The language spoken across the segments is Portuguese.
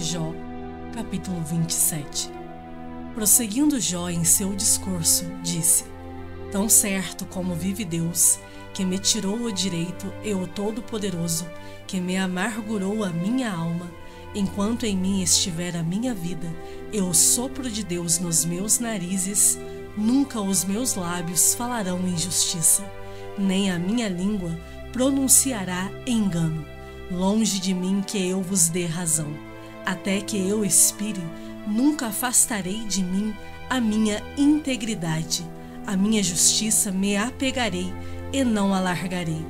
Jó, capítulo 27. Prosseguindo Jó em seu discurso, disse: Tão certo como vive Deus, que me tirou o direito e o Todo-Poderoso, que me amargurou a minha alma, enquanto em mim estiver a minha vida, e o sopro de Deus nos meus narizes, nunca os meus lábios falarão injustiça, nem a minha língua pronunciará engano. Longe de mim que eu vos dê razão. Até que eu expire, nunca afastarei de mim a minha integridade. A minha justiça me apegarei e não alargarei.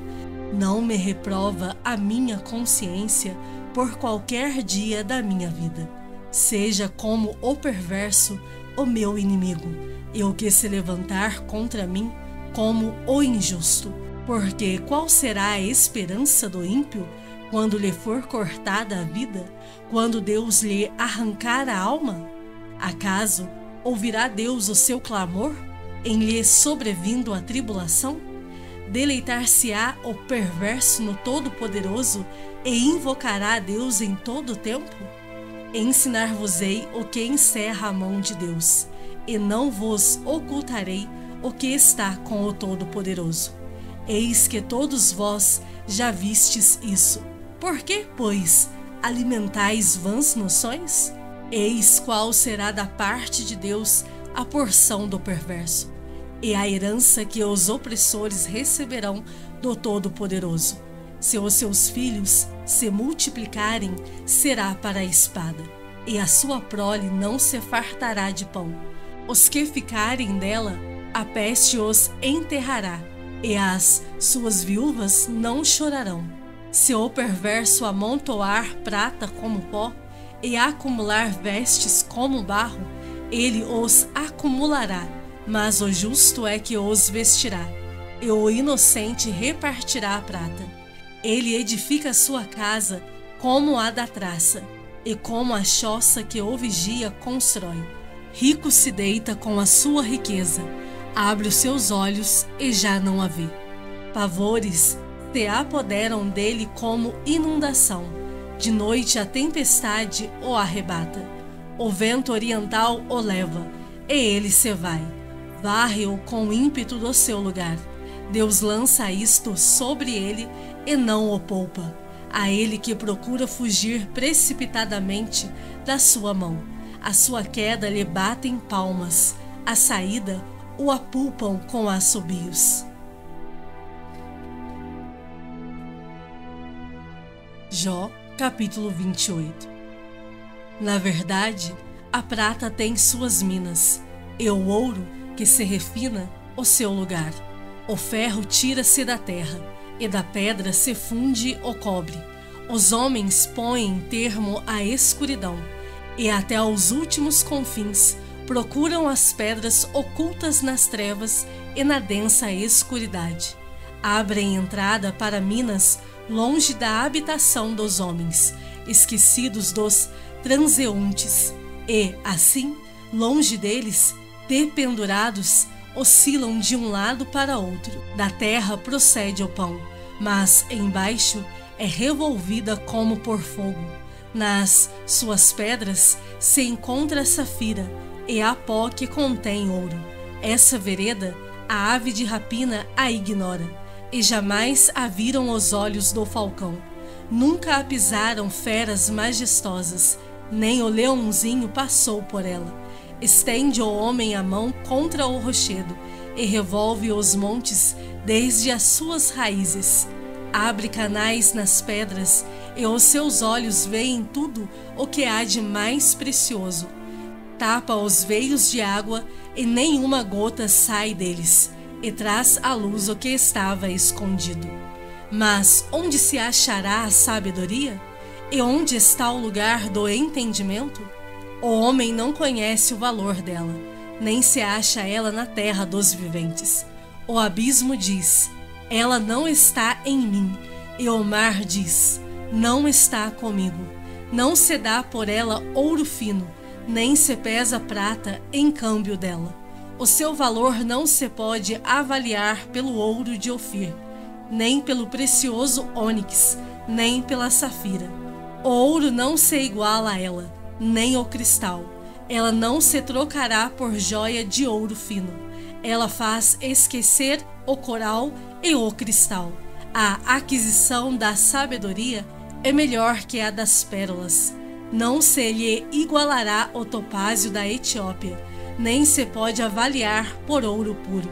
Não me reprova a minha consciência por qualquer dia da minha vida. Seja como o perverso o meu inimigo, e o que se levantar contra mim como o injusto. Porque qual será a esperança do ímpio quando lhe for cortada a vida, quando Deus lhe arrancar a alma? Acaso ouvirá Deus o seu clamor, em lhe sobrevindo a tribulação? Deleitar-se-á o perverso no Todo-Poderoso e invocará a Deus em todo o tempo? Ensinar-vos-ei o que encerra a mão de Deus, e não vos ocultarei o que está com o Todo-Poderoso. Eis que todos vós já vistes isso. Por que, pois, alimentais vãs noções? Eis qual será da parte de Deus a porção do perverso, e a herança que os opressores receberão do Todo-Poderoso. Se os seus filhos se multiplicarem, será para a espada, e a sua prole não se fartará de pão. Os que ficarem dela, a peste os enterrará, e as suas viúvas não chorarão. Se o perverso amontoar prata como pó e acumular vestes como barro, ele os acumulará, mas o justo é que os vestirá, e o inocente repartirá a prata. Ele edifica sua casa como a da traça, e como a choça que o vigia constrói. Rico se deita com a sua riqueza, abre os seus olhos e já não a vê. Pavores se apoderam dele como inundação. De noite a tempestade o arrebata. O vento oriental o leva, e ele se vai. Varre-o com ímpeto do seu lugar. Deus lança isto sobre ele e não o poupa. A ele que procura fugir precipitadamente da sua mão. A sua queda lhe batem palmas. A saída o apulpam com assobios. Jó, capítulo 28. Na verdade, a prata tem suas minas, e o ouro, que se refina, o seu lugar. O ferro tira-se da terra, e da pedra se funde o cobre. Os homens põem termo à escuridão, e até aos últimos confins procuram as pedras ocultas nas trevas e na densa escuridade. Abrem entrada para minas longe da habitação dos homens, esquecidos dos transeuntes, e, assim, longe deles, dependurados, oscilam de um lado para outro. Da terra procede o pão, mas embaixo é revolvida como por fogo. Nas suas pedras se encontra a safira, e há pó que contém ouro. Essa vereda, a ave de rapina a ignora, e jamais a viram os olhos do falcão. Nunca a pisaram feras majestosas, nem o leãozinho passou por ela. Estende o homem a mão contra o rochedo, e revolve os montes desde as suas raízes. Abre canais nas pedras, e os seus olhos veem tudo o que há de mais precioso. Tapa os veios de água, e nenhuma gota sai deles, e traz à luz o que estava escondido. Mas onde se achará a sabedoria? E onde está o lugar do entendimento? O homem não conhece o valor dela, nem se acha ela na terra dos viventes. O abismo diz: ela não está em mim, e o mar diz: não está comigo. Não se dá por ela ouro fino, nem se pesa prata em câmbio dela. O seu valor não se pode avaliar pelo ouro de Ofir, nem pelo precioso ônix, nem pela safira. O ouro não se iguala a ela, nem o cristal. Ela não se trocará por joia de ouro fino. Ela faz esquecer o coral e o cristal. A aquisição da sabedoria é melhor que a das pérolas. Não se lhe igualará o topázio da Etiópia, nem se pode avaliar por ouro puro.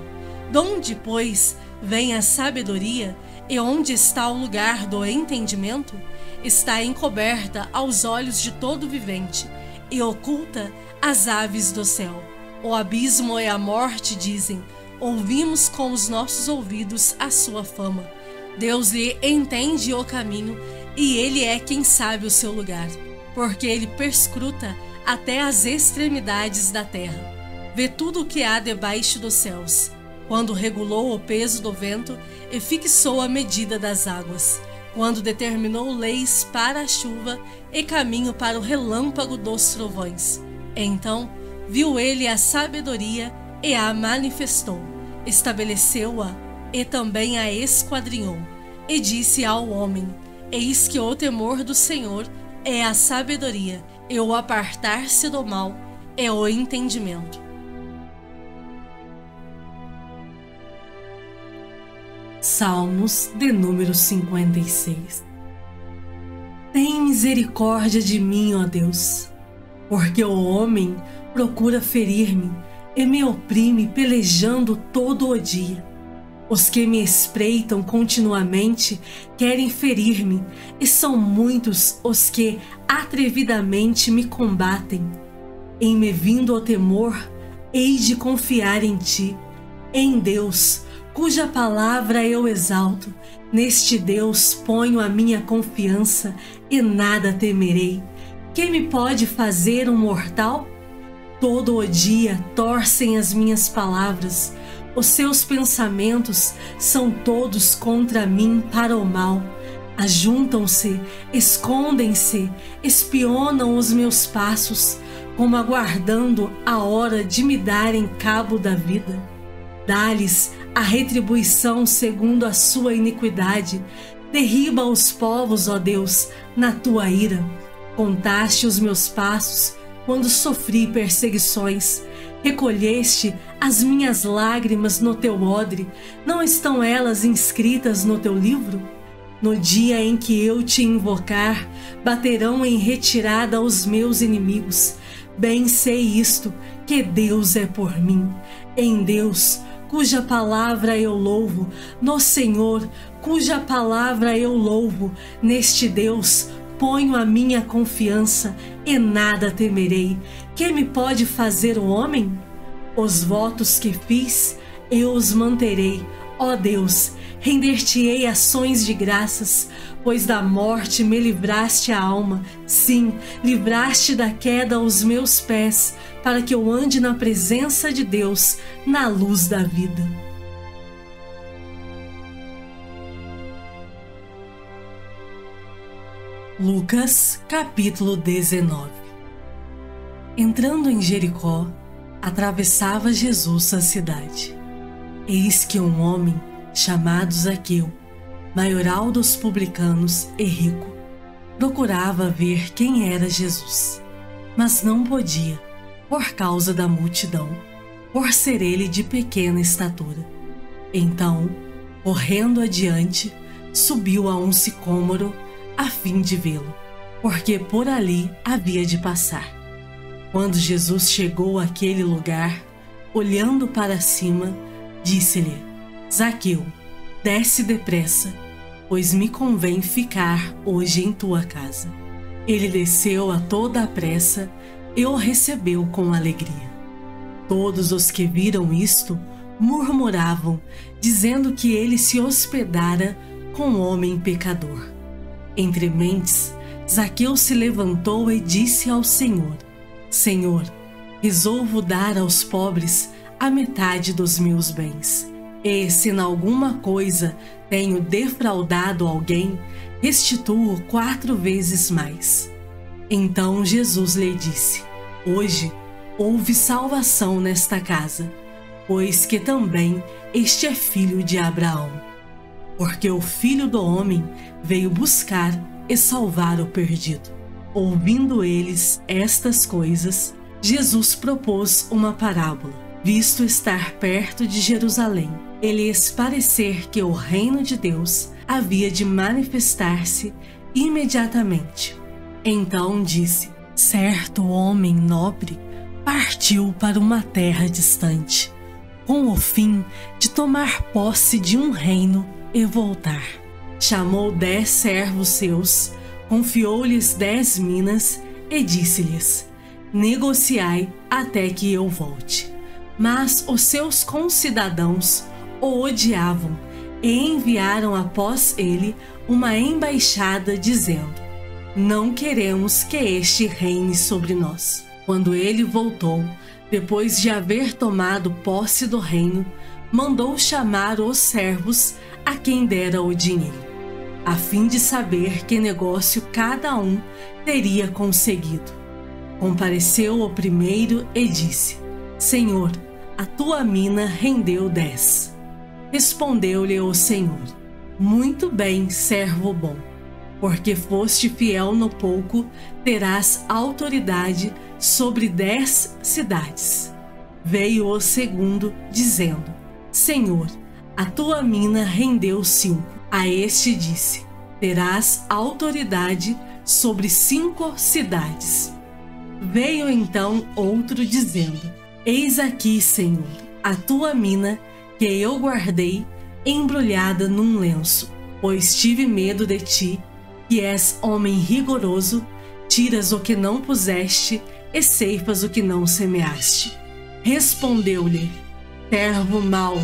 Donde, pois, vem a sabedoria e onde está o lugar do entendimento? Está encoberta aos olhos de todo vivente e oculta às aves do céu. O abismo e a morte dizem: ouvimos com os nossos ouvidos a sua fama. Deus lhe entende o caminho e ele é quem sabe o seu lugar, porque ele perscruta até as extremidades da terra. Vê tudo o que há debaixo dos céus, quando regulou o peso do vento e fixou a medida das águas, quando determinou leis para a chuva e caminho para o relâmpago dos trovões. Então viu ele a sabedoria e a manifestou, estabeleceu-a e também a esquadrinhou, e disse ao homem: eis que o temor do Senhor é a sabedoria, e o apartar-se do mal é o entendimento. Salmos de número 56. Tem misericórdia de mim, ó Deus, porque o homem procura ferir-me e me oprime pelejando todo o dia. Os que me espreitam continuamente querem ferir-me, e são muitos os que atrevidamente me combatem. Em me vindo o temor, hei de confiar em ti, em Deus, cuja palavra eu exalto. Neste Deus ponho a minha confiança e nada temerei. Que me pode fazer um mortal? Todo o dia torcem as minhas palavras. Os seus pensamentos são todos contra mim para o mal. Ajuntam-se, escondem-se, espionam os meus passos, como aguardando a hora de me darem cabo da vida. Dá-lhes a retribuição segundo a sua iniquidade. Derriba os povos, ó Deus, na tua ira. Contaste os meus passos quando sofri perseguições. Recolheste as minhas lágrimas no teu odre. Não estão elas inscritas no teu livro? No dia em que eu te invocar, baterão em retirada os meus inimigos. Bem sei isto, que Deus é por mim. Em Deus, cuja palavra eu louvo, no Senhor, cuja palavra eu louvo, neste Deus ponho a minha confiança e nada temerei. Que me pode fazer o homem? Os votos que fiz, eu os manterei. Ó Deus, render-te-ei ações de graças, pois da morte me livraste a alma. Sim, livraste da queda os meus pés, para que eu ande na presença de Deus, na luz da vida. Lucas, capítulo 19. Entrando em Jericó, atravessava Jesus a cidade. Eis que um homem, chamado Zaqueu, maioral dos publicanos e rico, procurava ver quem era Jesus, mas não podia, por causa da multidão, por ser ele de pequena estatura. Então, correndo adiante, subiu a um sicômoro a fim de vê-lo, porque por ali havia de passar. Quando Jesus chegou àquele lugar, olhando para cima, disse-lhe: Zaqueu, desce depressa, pois me convém ficar hoje em tua casa. Ele desceu a toda a pressa e o recebeu com alegria. Todos os que viram isto murmuravam, dizendo que ele se hospedara com homem pecador. Entre mentes, Zaqueu se levantou e disse ao Senhor: Senhor, resolvo dar aos pobres a metade dos meus bens. E se em alguma coisa tenho defraudado alguém, restituo 4 vezes mais. Então Jesus lhe disse: Hoje houve salvação nesta casa, pois que também este é filho de Abraão. Porque o Filho do Homem veio buscar e salvar o perdido. Ouvindo eles estas coisas, Jesus propôs uma parábola, visto estar perto de Jerusalém, e lhes parecer que o reino de Deus havia de manifestar-se imediatamente. Então disse: certo homem nobre partiu para uma terra distante, com o fim de tomar posse de um reino e voltar. Chamou 10 servos seus, confiou-lhes 10 minas e disse-lhes: negociai até que eu volte. Mas os seus concidadãos o odiavam e enviaram após ele uma embaixada dizendo: não queremos que este reine sobre nós. Quando ele voltou, depois de haver tomado posse do reino, mandou chamar os servos a quem dera o dinheiro, a fim de saber que negócio cada um teria conseguido. Compareceu o primeiro e disse: Senhor, a tua mina rendeu 10. Respondeu-lhe o Senhor: muito bem, servo bom, porque foste fiel no pouco, terás autoridade sobre 10 cidades. Veio o segundo, dizendo: Senhor, a tua mina rendeu 5. A este disse: terás autoridade sobre 5 cidades. Veio então outro, dizendo: eis aqui, Senhor, a tua mina, que eu guardei embrulhada num lenço, pois tive medo de ti, que és homem rigoroso, tiras o que não puseste e ceifas o que não semeaste. Respondeu-lhe: servo mau,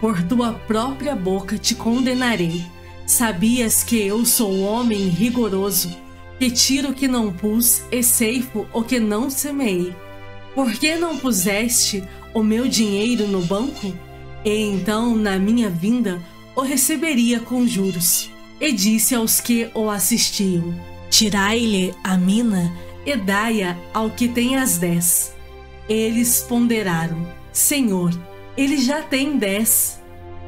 por tua própria boca te condenarei. Sabias que eu sou homem rigoroso, que tiro o que não pus e ceifo o que não semeei? Por que não puseste o meu dinheiro no banco? E então, na minha vinda, o receberia com juros. E disse aos que o assistiam: tirai-lhe a mina e dai-a ao que tem as 10. Eles ponderaram: Senhor, ele já tem 10.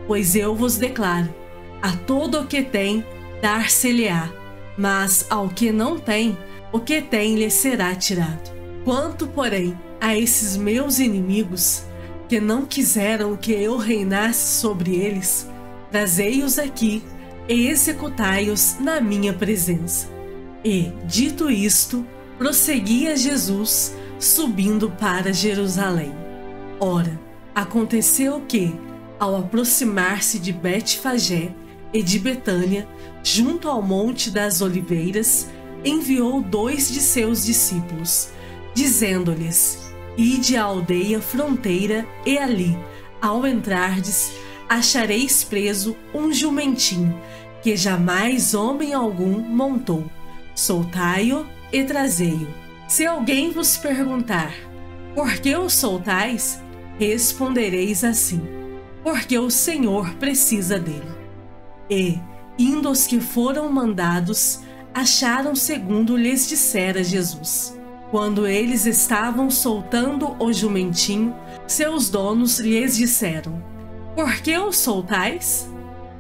Pois eu vos declaro: a todo o que tem, dar-se-lhe-á, mas ao que não tem, o que tem lhe será tirado. Quanto, porém, a esses meus inimigos, que não quiseram que eu reinasse sobre eles, trazei-os aqui e executai-os na minha presença. E, dito isto, prosseguia Jesus, subindo para Jerusalém. Ora, aconteceu que, ao aproximar-se de Betfagé e de Betânia, junto ao Monte das Oliveiras, enviou 2 de seus discípulos, dizendo-lhes: ide à aldeia fronteira e ali, ao entrardes, achareis preso um jumentinho, que jamais homem algum montou. Soltai-o e trazei-o. Se alguém vos perguntar: por que o soltais? Respondereis assim: porque o Senhor precisa dele. E, indo os que foram mandados, acharam segundo lhes dissera Jesus. Quando eles estavam soltando o jumentinho, seus donos lhes disseram: por que o soltais?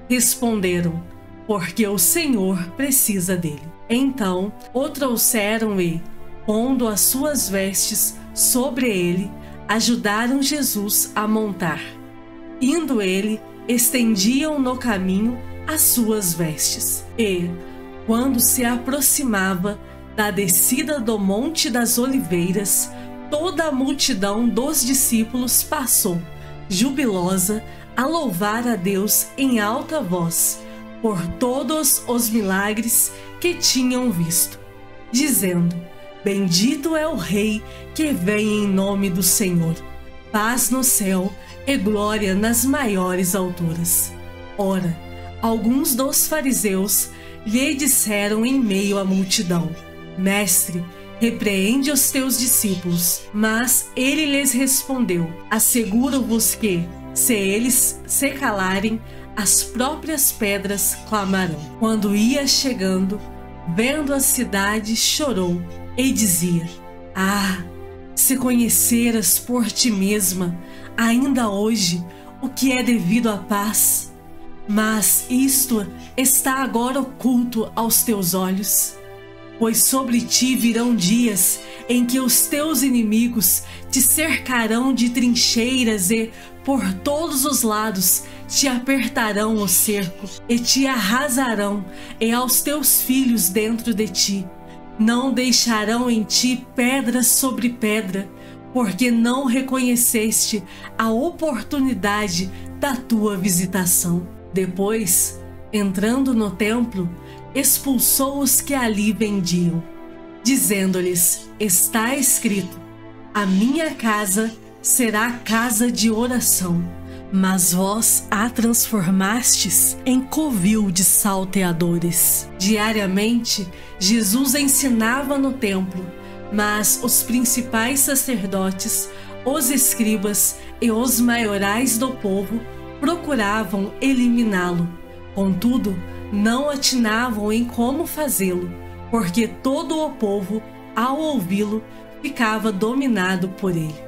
Responderam: porque o Senhor precisa dele. Então o trouxeram e, pondo as suas vestes sobre ele, ajudaram Jesus a montar. Indo ele, estendiam no caminho as suas vestes. E, quando se aproximava da descida do Monte das Oliveiras, toda a multidão dos discípulos passou, jubilosa, a louvar a Deus em alta voz, por todos os milagres que tinham visto, dizendo: bendito é o Rei que vem em nome do Senhor, paz no céu e glória nas maiores alturas. Ora, alguns dos fariseus lhe disseram em meio à multidão: Mestre, repreende os teus discípulos. Mas ele lhes respondeu: asseguro-vos que, se eles se calarem, as próprias pedras clamarão. Quando ia chegando, vendo a cidade, chorou e dizia: ah, se conheceras por ti mesma, ainda hoje, o que é devido à paz, Mas isto está agora oculto aos teus olhos. Pois sobre ti virão dias em que os teus inimigos te cercarão de trincheiras e, por todos os lados, te apertarão o cerco e te arrasarão, e aos teus filhos dentro de ti. Não deixarão em ti pedra sobre pedra, porque não reconheceste a oportunidade da tua visitação. Depois, entrando no templo, expulsou os que ali vendiam, dizendo-lhes: está escrito, a minha casa será casa de oração, mas vós a transformastes em covil de salteadores. Diariamente, Jesus ensinava no templo, mas os principais sacerdotes, os escribas e os maiorais do povo procuravam eliminá-lo. Contudo, não atinavam em como fazê-lo, porque todo o povo, ao ouvi-lo, ficava dominado por ele.